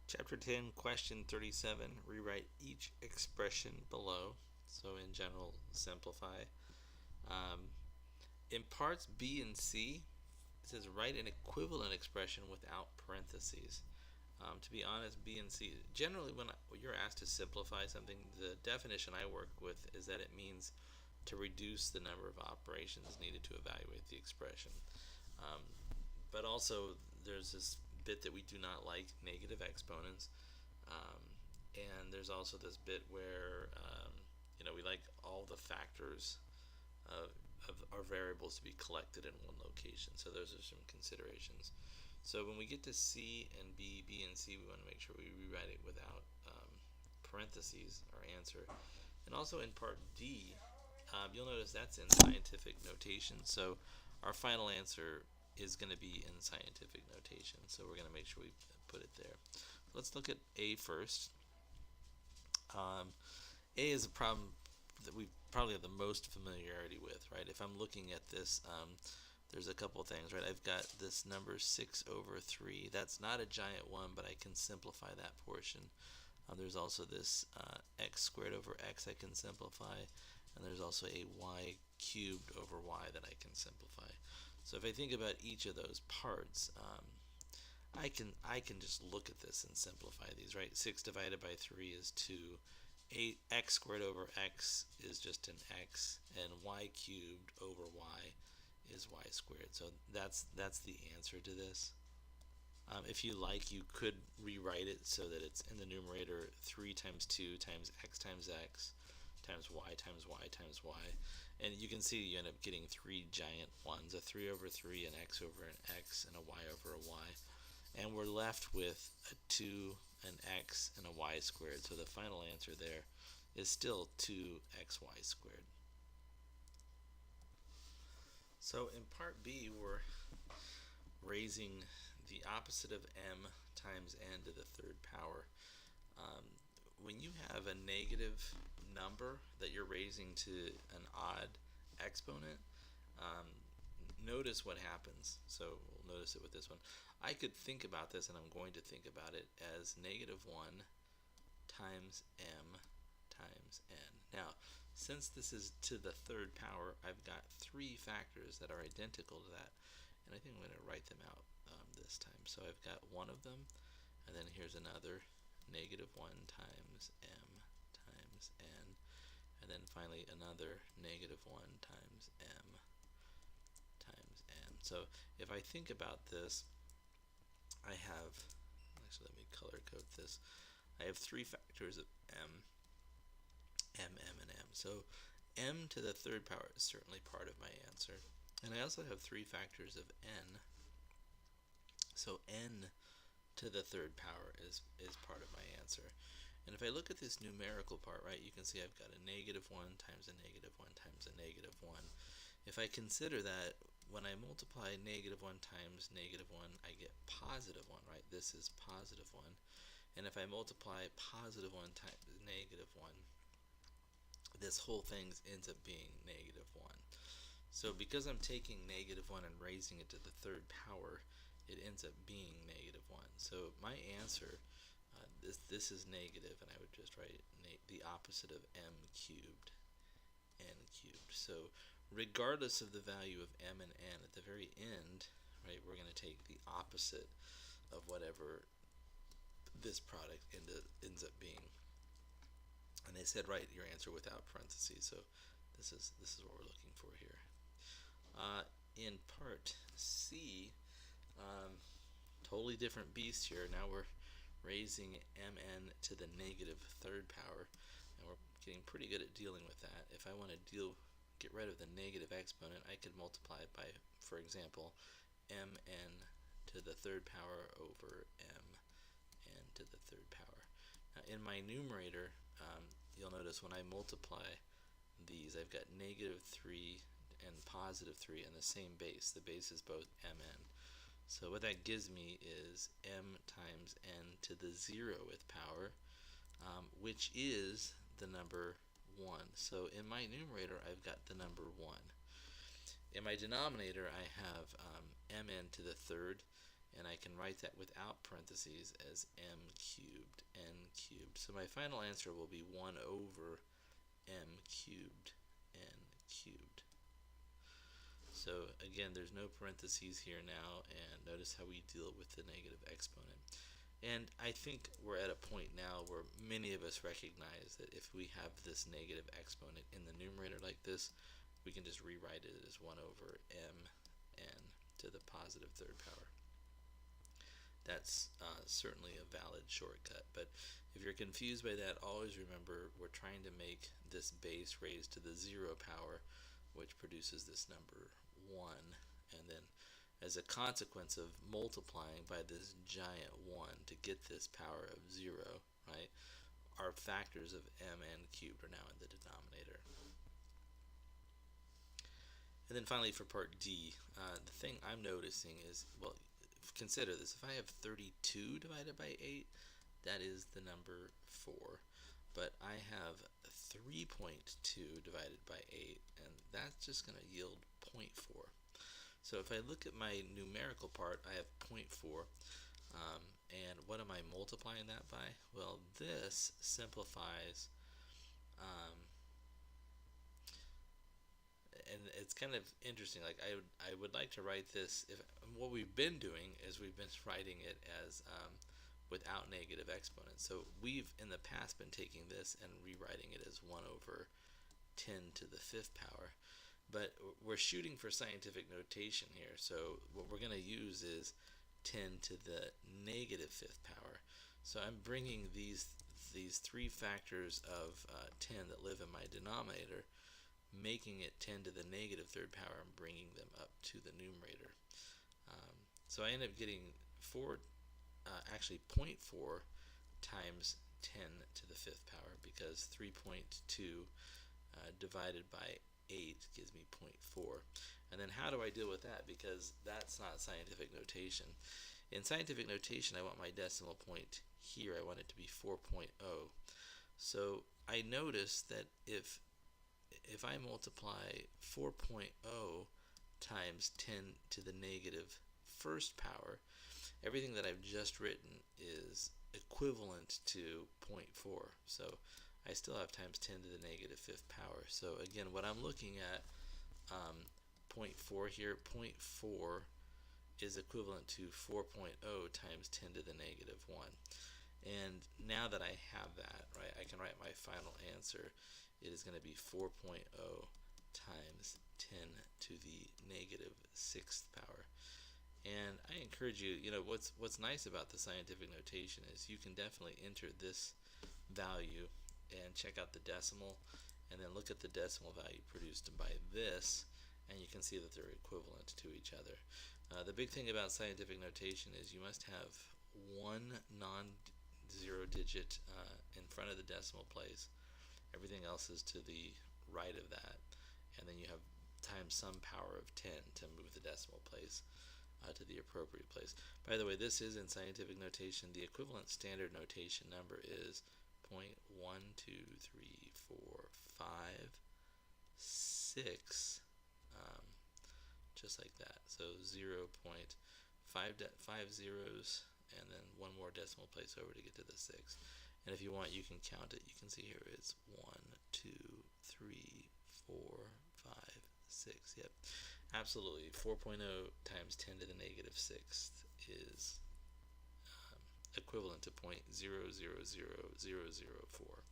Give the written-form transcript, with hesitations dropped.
Chapter 10, question 37. Rewrite each expression below. So, in general, simplify. Um, in parts B and C, it says write an equivalent expression without parentheses. To be honest, B and C, generally, when you're asked to simplify something, the definition I work with is that it means to reduce the number of operations needed to evaluate the expression. Um, but also, there's this bit that we do not like, negative exponents. Um, and there's also this bit where we like all the factors of, of our variables to be collected in one location. So those are some considerations. So when we get to C and B and C, we want to make sure we rewrite it without parentheses, our answer. And also in part D, you'll notice that's in scientific notation. So our final answer is going to be in scientific notation. So we're going to make sure we put it there. Let's look at A first. A is a problem that we probably have the most familiarity with, right? If I'm looking at this, there's a couple of things, right? I've got this number 6 over 3. That's not a giant one, but I can simplify that portion. There's also this x squared over x I can simplify, and there's also a y cubed over y that I can simplify. So if I think about each of those parts, I can just look at this and simplify these, right? 6 divided by 3 is 2. 8x squared over x is just an x, and y cubed over y is y squared. So that's the answer to this. If you like, you could rewrite it so that it's in the numerator 3 times 2 times x times y times y times y. And you can see you end up getting three giant ones, a 3 over 3, an x over an x, and a y over a y. And we're left with a 2, an x, and a y squared. So the final answer there is still 2xy squared. So in part B, we're raising the opposite of m times n to the third power. When you have a negative number that you're raising to an odd exponent, um, notice what happens. So we'll notice it with this one. I could think about this, and I'm going to think about it as negative 1 times m times n. Now, since this is to the third power, I've got three factors that are identical to that, and I think I'm going to write them out this time. So I've got one of them, and then here's another, negative 1 times m times n, and then finally another negative 1 times m times n. So if I think about this, I have, actually let me color code this. I have three factors of m, and m. So m to the third power is certainly part of my answer. And I also have three factors of n. So n to the third power is part of my answer. And if I look at this numerical part, right, you can see I've got a negative 1 times a negative 1 times a negative 1. If I consider that when I multiply negative 1 times negative 1, I get positive 1, right? This is positive 1. And if I multiply positive 1 times negative 1, this whole thing ends up being negative 1. So because I'm taking negative 1 and raising it to the third power, it ends up being negative 1. So my answer, this is negative, and I would just write the opposite of m cubed, n cubed. So regardless of the value of m and n, at the very end, right, we're going to take the opposite of whatever this product ends up being. And they said write your answer without parentheses, so this is what we're looking for here. In part C, totally different beast here. Now we're raising mn to the negative third power, and we're getting pretty good at dealing with that. If I want to get rid of the negative exponent, I could multiply it by, for example, mn to the third power over mn to the third power. Now in my numerator, you'll notice when I multiply these, I've got negative 3 and positive 3 in the same base. The base is both mn. So what that gives me is m times n to the 0th power, which is the number 1. So in my numerator, I've got the number 1. In my denominator, I have mn to the third, and I can write that without parentheses as m cubed, n cubed. So my final answer will be 1 over m cubed, n cubed. So again, there's no parentheses here now, and notice how we deal with the negative exponent. And I think we're at a point now where many of us recognize that if we have this negative exponent in the numerator like this, we can just rewrite it as 1 over m n to the positive third power. That's certainly a valid shortcut, but if you're confused by that, always remember we're trying to make this base raised to the 0 power, which produces this number 1, and then as a consequence of multiplying by this giant 1 to get this power of 0, right, our factors of mn cubed are now in the denominator. And then finally for part D, the thing I'm noticing is, well, consider this. If I have 32 divided by 8, that is the number 4. But I have 3.2 divided by 8, and that's just going to yield 0.4. So if I look at my numerical part, I have 0.4. And what am I multiplying that by? Well, this simplifies, and it's kind of interesting. Like I would like to write this. If what we've been doing is we've been writing it as without negative exponents. So we've in the past been taking this and rewriting it as 1 over 10 to the 5th power. But we're shooting for scientific notation here, so what we're going to use is 10 to the negative 5th power. So I'm bringing these three factors of 10 that live in my denominator, making it 10 to the negative 3rd power and bringing them up to the numerator. So I end up getting actually 0.4 times 10 to the 5th power, because 3.2 divided by 8 gives me 0.4. And then how do I deal with that? Because that's not scientific notation. In scientific notation, I want my decimal point here. I want it to be 4.0. So I notice that if I multiply 4.0 times 10 to the negative 1st power, everything that I've just written is equivalent to 0.4. So I still have times 10 to the negative 5th power. So again, what I'm looking at, 0.4 here, 0.4 is equivalent to 4.0 times 10 to the negative 1. And now that I have that, right, I can write my final answer. It is going to be 4.0 times 10 to the negative 6th power. And I encourage you, what's nice about the scientific notation is you can definitely enter this value and check out the decimal, and then look at the decimal value produced by this, and you can see that they're equivalent to each other. The big thing about scientific notation is you must have one non-zero digit in front of the decimal place. Everything else is to the right of that, and then you have times some power of 10 to move the decimal place to the appropriate place. By the way, this is in scientific notation. The equivalent standard notation number is 0.12345 6, just like that. So 0.5 zeros and then one more decimal place over to get to the 6. And if you want, you can count it. You can see here it's 1, 2, 3, 4, 5, 6. Yep, absolutely. 4.0 times 10 to the negative 6th is equivalent to 0.000004.